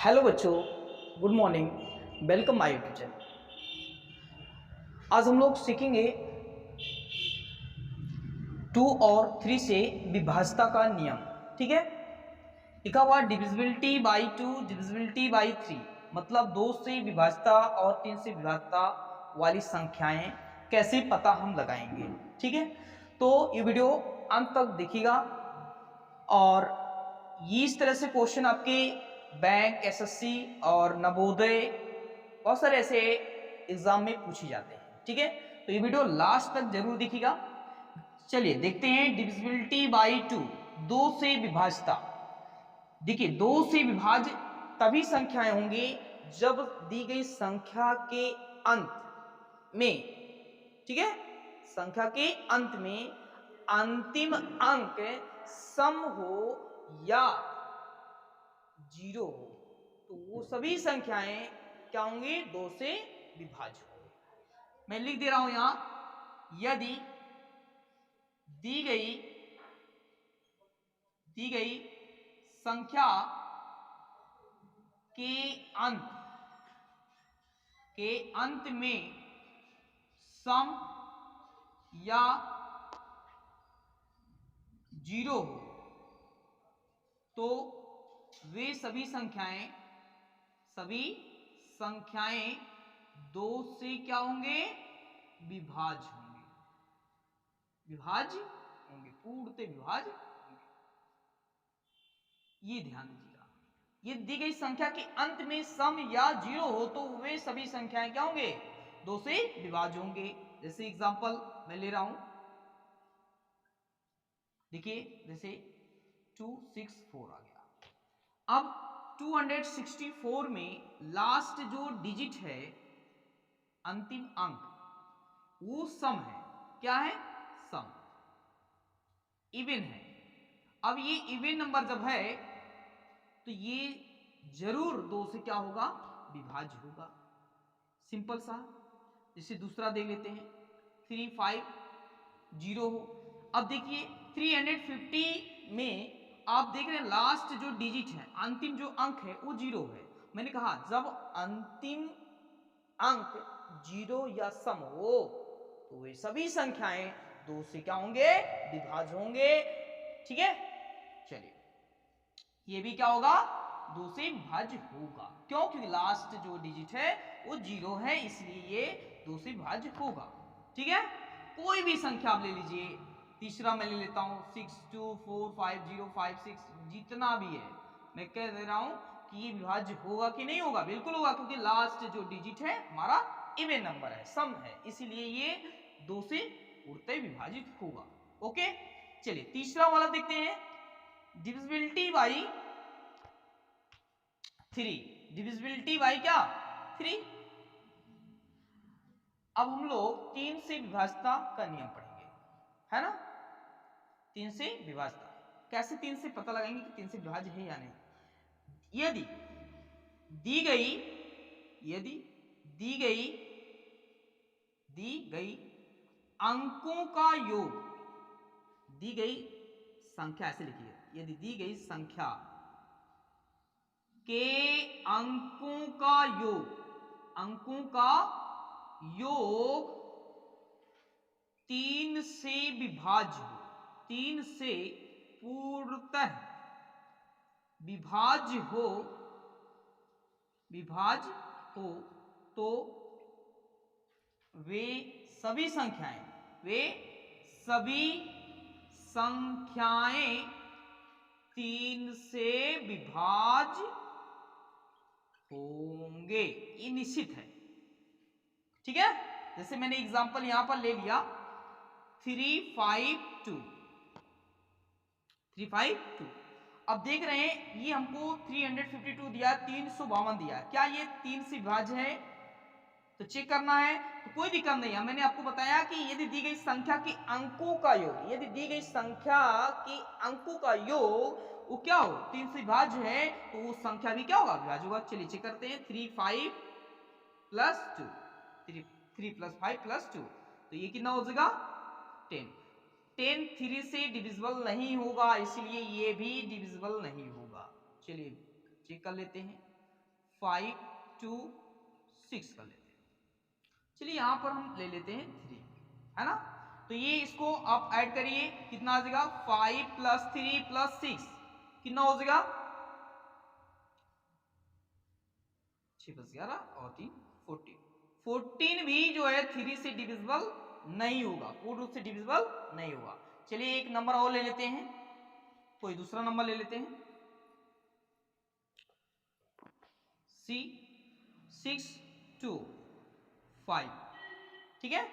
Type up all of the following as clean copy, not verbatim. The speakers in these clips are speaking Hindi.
हेलो बच्चों, good morning. Welcome my YouTube channel. आज हम लोग सीखेंगे 2 और 3 से विभाज्यता का नियम। ठीक है, लिखा हुआ डिविजिबिलिटी बाई 2, डिविजिबिलिटी बाई 3, मतलब 2 से विभाज्यता और 3 से विभाज्यता वाली संख्याएं कैसे पता हम लगाएंगे। ठीक है, तो ये वीडियो अंत तक देखिएगा और ये इस तरह से क्वेश्चन आपके बैंक, एसएससी और नवोदय बहुत सारे ऐसे एग्जाम में पूछे जाते हैं। ठीक है, तो ये वीडियो लास्ट तक जरूर देखिएगा। चलिए देखते हैं डिविजिबिलिटी बाई 2, 2 से विभाज्यता। देखिए 2 से विभाज्य तभी संख्याएं होंगी जब दी गई संख्या के अंत में, ठीक है, संख्या के अंत में अंतिम अंक सम हो या जीरो हो, तो वो सभी संख्याएं क्या होंगी, 2 से विभाज्य होंगे। मैं लिख दे रहा हूं यहां, यदि दी गई संख्या के अंत में सम या जीरो हो, तो वे सभी संख्याएं 2 से क्या होंगे, विभाज्य होंगे, पूर्णतः विभाज्य होंगे। ये ध्यान दीजिएगा, ये दी गई संख्या के अंत में सम या जीरो हो तो वे सभी संख्याएं क्या होंगे, 2 से विभाज्य होंगे। जैसे एग्जांपल मैं ले रहा हूं, देखिए जैसे 264 आ गया। अब 264 में लास्ट जो डिजिट है, अंतिम अंक, वो सम है। क्या है, सम, इवन है। अब ये इवन नंबर जब है तो ये जरूर 2 से क्या होगा, विभाज्य होगा। सिंपल सा। जैसे दूसरा देख लेते हैं, 350 हो। अब देखिए 350 में आप देख रहे हैं लास्ट जो डिजिट है, अंतिम जो अंक है वो 0 है। मैंने कहा जब अंतिम अंक 0 या सम हो तो वे सभी संख्याएं 2 से क्या होंगे, विभाज्य होंगे। ठीक है, चलिए ये भी क्या होगा, 2 से विभाज्य होगा। क्यों, क्योंकि लास्ट जो डिजिट है वो 0 है, इसलिए ये 2 से विभाज्य होगा। ठीक है, कोई भी संख्या आप ले लीजिए। तीसरा मैं ले लेता हूं 624505 जितना भी है, मैं कह दे रहा हूं कि ये विभाज्य होगा कि नहीं होगा, बिल्कुल होगा, क्योंकि लास्ट जो डिजिट है हमारा इवन नंबर है, सम है, इसीलिए ये 2 से पूर्णतः विभाजित होगा। ओके, चलिए तीसरा वाला देखते हैं, डिविजिबिलिटी बाई 3, डिविजिबिलिटी बाई क्या, 3। अब हम लोग 3 से विभाज्यता का नियम पढ़ेंगे, है ना। 3 से विभाज्यता कैसे, 3 से पता लगाएंगे कि 3 से विभाज्य है या नहीं। यदि दी गई अंकों का योग, दी गई संख्या, ऐसे लिखिए, यदि दी गई संख्या के अंकों का योग 3 से विभाज्य हो, 3 से पूर्णतः विभाज्य हो तो वे सभी संख्याएं 3 से विभाज्य होंगे, ये निश्चित है। ठीक है, जैसे मैंने एग्जांपल यहां पर ले लिया 352। अब देख रहे हैं ये हमको 352 दिया, 352 दिया, क्या ये 3 से विभाज्य है, तो चेक करना है। तो कोई दिक्कत नहीं है, मैंने आपको बताया कि यदि दी गई संख्या के अंकों का योग, यदि दी गई संख्या के अंकों का योग वो क्या हो, 3 से विभाज्य है, तो वो संख्या भी क्या होगा, विभाज्य होगा। चलिए चेक करते हैं, 3 + 5 + 2, तो ये कितना हो जाएगा, 10। 10 3 से डिविजिबल नहीं होगा, इसलिए ये भी डिविजिबल नहीं होगा। चलिए चेक कर लेते हैं, 5 2 6 कर लेते हैं। चलिए यहां पर हम ले लेते हैं 3, है ना। तो ये इसको आप ऐड करिए, कितना आ जाएगा 5 + 3 + 6 कितना हो जाएगा 6 + 11 और 3 14। 14 भी जो है 3 से डिविजिबल नहीं होगा, पूर्ण रूप से डिविजिबल नहीं होगा। चलिए एक नंबर और ले लेते हैं, कोई दूसरा नंबर ले लेते हैं। C 6 2 5, ठीक है।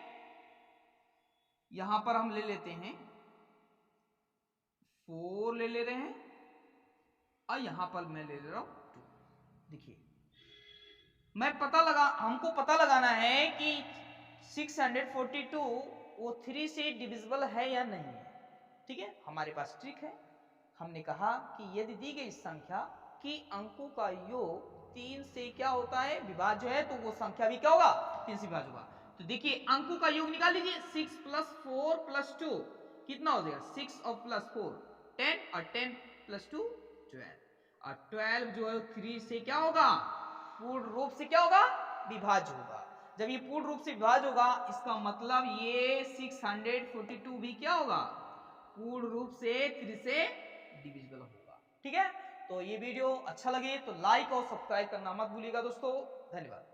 यहां पर हम ले लेते हैं 4 ले रहे हैं और यहां पर मैं ले रहा हूं 2। देखिए हमको पता लगाना है कि 642 वो 3 से डिविजिबल है या नहीं है, ठीक है। हमारे पास ट्रिक है, हमने कहा कि यदि दी गई संख्या की अंकों का योग 3 से क्या होता है विभाज्य है, तो वो संख्या भी क्या होगा 3 से विभाज्य होगा। तो देखिए अंकों का योग निकाल लीजिए, 6 + 4 + 2 कितना हो जाएगा 6 और +4 10 और 10 + 2 12 और 12 जो है 3 से क्या होगा पूर्ण रूप से क्या होगा विभाज्य होगा। जब ये पूर्ण रूप से विभाज्य होगा इसका मतलब ये 642 भी क्या होगा पूर्ण रूप से 3 से डिविजिबल होगा, ठीक है। तो ये वीडियो अच्छा लगे तो लाइक और सब्सक्राइब करना मत भूलिएगा दोस्तों। धन्यवाद।